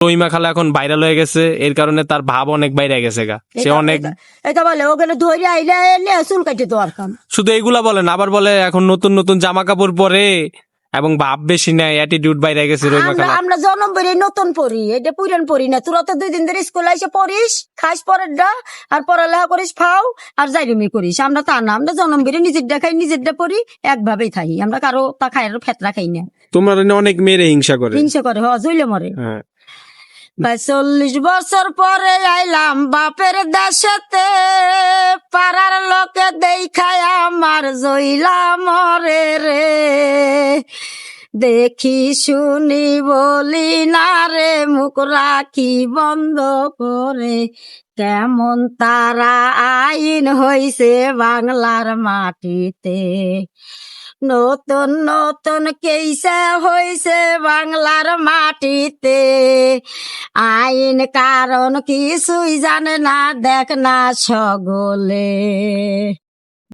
রহিমা খালা এখন ভাইরাল হয়ে গেছে, এর কারণে তার ভাব অনেক বাইরে গেছে গা। সে অনেক এটা বলে ওখানে ধরে আইলে এনে চুল কাটে দেওয়ার কাম। শুধু এইগুলা বলেন, আবার বলে এখন নতুন নতুন জামা কাপড় পরে এবং ভাব বেশি নাই, অ্যাটিটিউড বাইরে গেছে রহিমা খালা। আমরা জন্ম বেরিয়ে নতুন পড়ি, এটা পুরান পড়ি না। তোরা তো 2 দিন ধরে স্কুল এসে পড়িস, খাস পরের ডা আর পড়ালেখা করিস, ফাও আর জাইরুমি করিস। আমরা তা না, আমরা জন্ম বেরিয়ে নিজেরটা খাই, নিজেরটা পড়ি, একভাবেই থাকি। আমরা কারো তা খাই আর ফেতরা খাই না। তোমার অনেক মেয়েরে হিংসা করে। হিংসা করে, জইলে মরে। হ্যাঁ, 40 বছর পরে আইলাম বাপের দেশেতে, পাড়ার লোকে দেখায় আমার জইলা মরে রে। দেখি শুনি বলি না রে, মুখ রাখি বন্ধ করে। কেমন তারা আইন হইছে বাংলার মাটিতে, নতুন নতুন কেইসা হইছে বাংলার মাটিতে। আইন কারণ কিছুই জানে না, দেখ না সকলে।